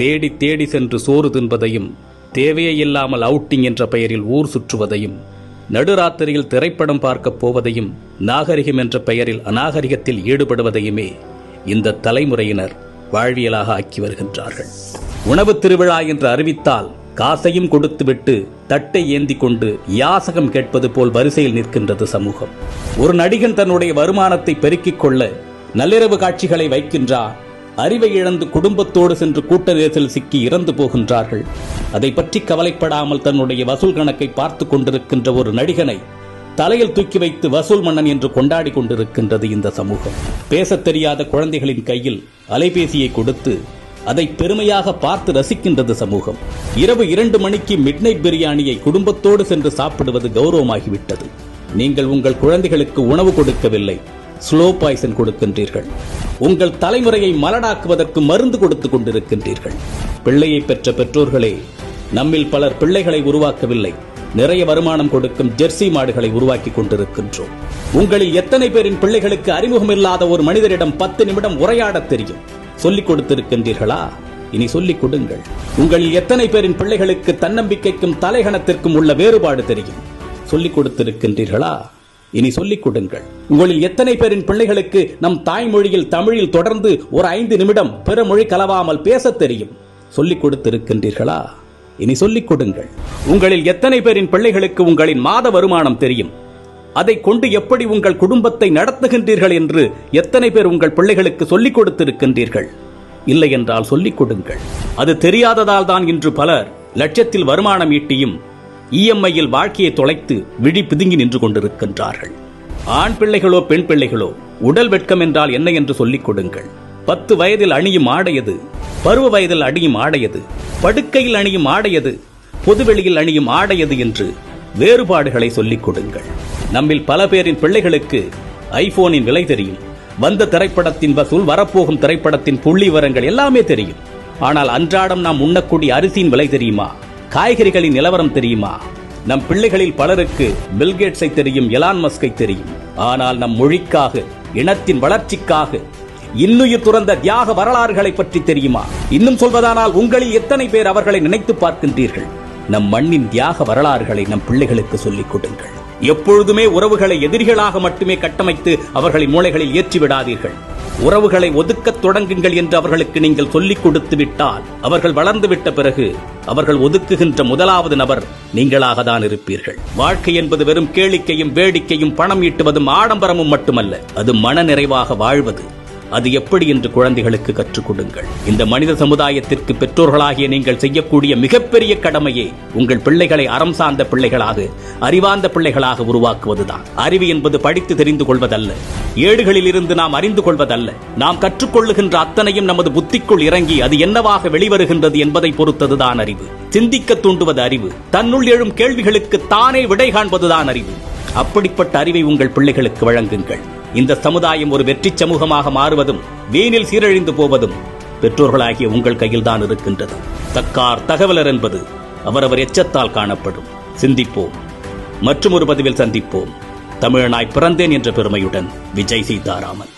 தேடி தேடி சென்று சோறு தின்பதையும், தேவையே இல்லாமல் அவுட்டிங் என்ற பெயரில் ஊர் சுற்றுவதையும், நடுராத்திரியில் திரைப்படம் பார்க்கப் போவதையும், நாகரிகம் என்ற பெயரில் அநாகரிகத்தில் ஈடுபடுவதையுமே இந்த தலைமுறையினர் வாழ்வியலாக ஆக்கி வருகின்றார்கள். உணவு திருவிழா என்று அறிவித்தால் காசையும் கொடுத்துவிட்டு தட்டை ஏந்தி கொண்டு யாசகம் கேட்பது போல் வரிசையில் நிற்கின்றது சமூகம். ஒரு நடிகன் தன்னுடைய வருமானத்தை பெருக்கிக் கொள்ள நள்ளிரவு காட்சிகளை வைக்கின்றார். அறிவை இழந்து குடும்பத்தோடு சென்று கூட்ட நெரிசல் சிக்கி இறந்து போகின்றார்கள். அதை பற்றி கவலைப்படாமல் தன்னுடைய வசூல் கணக்கை பார்த்து கொண்டிருக்கின்ற ஒரு நடிகனை தலையில் தூக்கி வைத்து வசூல் மன்னன் என்று கொண்டாடி கொண்டிருக்கின்றது இந்த சமூகம். பேசத் தெரியாத குழந்தைகளின் கையில் அலைபேசியை கொடுத்து அதை பெருமையாக பார்த்து ரசிக்கின்றது சமூகம். இரவு 2 மணிக்கு மிட்நைட் பிரியாணியை குடும்பத்தோடு சென்று சாப்பிடுவது கௌரவமாகிவிட்டது. நீங்கள் உங்கள் குழந்தைகளுக்கு உணவு கொடுக்கவில்லை, ஸ்லோ பாய்சன் கொடுக்கின்றீர்கள். உங்கள் தலைமுறையை மலடாக்குவதற்கு மருந்து கொடுத்துக் கொண்டிருக்கின்றீர்கள். பிள்ளையை பெற்ற பெற்றோர்களே, நம்மில் பலர் பிள்ளைகளை உருவாக்கவில்லை, நிறைய வருமானம் கொடுக்கும் ஜெர்சி மாடுகளை உருவாக்கி கொண்டிருக்கின்றோம். உங்களில் எத்தனை பேரின் பிள்ளைகளுக்கு அறிமுகமில்லாத ஒரு மனிதரிடம் 10 நிமிடம் உரையாட தெரியும்? சொல்லிக் கொடுத்திருக்கின்றீர்களா? இனி சொல்லிக் கொடுங்கள். உங்களில் எத்தனை பேரின் பிள்ளைகளுக்கு தன்னம்பிக்கைக்கும் தலைகணத்திற்கும் உள்ள வேறுபாடு தெரியும்? சொல்லிக் கொடுத்திருக்கின்றீர்களா? இனி சொல்லிக் கொடுங்கள். உங்களில் எத்தனை பேரின் பிள்ளைகளுக்கு நம் தாய்மொழியில் தமிழில் தொடர்ந்து ஒரு 5 நிமிடம் பிற மொழி கலவாமல் பேச தெரியும்? சொல்லிக் கொடுத்திருக்கின்றீர்களா? இனி சொல்லிக் கொடுங்கள். உங்களில் எத்தனை பேரின் பிள்ளைகளுக்கு உங்களின் மாத வருமானம் தெரியும்? அதை கொண்டு எப்படி உங்கள் குடும்பத்தை நடத்துகின்றீர்கள் என்று எத்தனை பேர் உங்கள் பிள்ளைகளுக்கு சொல்லிக் கொடுத்திருக்கின்றீர்கள்? இல்லை என்றால் சொல்லிக் கொடுங்கள். அது தெரியாததால் தான் இன்று பலர் லட்சத்தில் வருமானம் ஈட்டியும் இஎம்ஐயில் வாழ்க்கையை தொலைத்து விழி பிதுங்கி நின்று கொண்டிருக்கின்றார்கள். ஆண் பிள்ளைகளோ பெண் பிள்ளைகளோ, உடல் வெட்கம் என்றால் என்ன என்று சொல்லிக் கொடுங்கள். 10 வயதில் அணியும் ஆடையது, பருவ வயதில் அணியும் ஆடையது, படுக்கையில் அணியும் ஆடையது, பொதுவெளியில் அணியும் ஆடையது என்று வேறுபாடுகளை சொல்லிக் கொடுங்கள். நம்மில் பல பேரின் பிள்ளைகளுக்கு ஐபோனின் விலை தெரியும், வந்த திரைப்படத்தின் வசூல், வரப்போகும் திரைப்படத்தின் புள்ளி விவரங்கள் எல்லாமே தெரியும். ஆனால் அன்றாடம் நாம் உண்ணக்கூடிய அரிசியின் விலை தெரியுமா? காய்கறிகளின் நிலவரம் தெரியுமா? நம் பிள்ளைகளில் பலருக்கு பில்கேட்ஸை தெரியும், எலான் மஸ்கை தெரியும். ஆனால் நம் மொழிக்காக, இனத்தின் வளர்ச்சிக்காக இன்னுயிர் துறந்த தியாக வரலாறுகளை பற்றி தெரியுமா? இன்னும் சொல்வதானால் உங்களில் எத்தனை பேர் அவர்களை நினைத்து பார்க்கின்றீர்கள்? நம் மண்ணின் தியாக வரலாறுகளை நம் பிள்ளைகளுக்கு சொல்லிக் கொடுங்கள். எப்பொழுதுமே உறவுகளை எதிரிகளாக மட்டுமே கட்டமைத்து அவர்களின் மூளைகளில் ஏற்றிவிடாதீர்கள். உறவுகளை ஒதுக்கத் தொடங்குங்கள் என்று அவர்களுக்கு நீங்கள் சொல்லிக் கொடுத்து விட்டால், அவர்கள் வளர்ந்துவிட்ட பிறகு அவர்கள் ஒதுக்குகின்ற முதலாவது நபர் நீங்களாக தான் இருப்பீர்கள். வாழ்க்கை என்பது வெறும் கேளிக்கையும் வேடிக்கையும் பணம் ஈட்டுவதும் ஆடம்பரமும் மட்டுமல்ல, அது மன நிறைவாக வாழ்வது. அது எப்படி என்று குழந்தைகளுக்கு கற்றுக் கொடுங்கள். இந்த மனித சமுதாயத்திற்கு பெற்றோர்களாகிய நீங்கள் செய்யக்கூடிய மிகப்பெரிய கடமையே உங்கள் பிள்ளைகளை அறம் சார்ந்த பிள்ளைகளாக, அறிவார்ந்த பிள்ளைகளாக உருவாக்குவதுதான். அறிவு என்பது படித்து தெரிந்து கொள்வதல்ல, ஏடுகளில் இருந்து நாம் அறிந்து கொள்வதல்ல. நாம் கற்றுக்கொள்ளுகின்ற அத்தனையும் நமது புத்திக்குள் இறங்கி அது என்னவாக வெளிவருகின்றது என்பதை பொறுத்ததுதான் அறிவு. சிந்திக்க தூண்டுவது அறிவு. தன்னுள் எழும் கேள்விகளுக்கு தானே விடை காண்பதுதான் அறிவு. அப்படிப்பட்ட அறிவை உங்கள் பிள்ளைகளுக்கு வழங்குங்கள். இந்த சமுதாயம் ஒரு வெற்றி சமூகமாக மாறுவதும் வீணில் சீரழிந்து போவதும் பெற்றோர்களாகிய உங்கள் கையில் தான் இருக்கின்றது. தக்கார் தகவலர் என்பது அவரவர் எச்சத்தால் காணப்படும். சிந்திப்போம். மற்றும் ஒரு பதிவில் சந்திப்போம். தமிழனாய் பிறந்தேன் என்ற பெருமையுடன் விஜய் சீதாராமன்.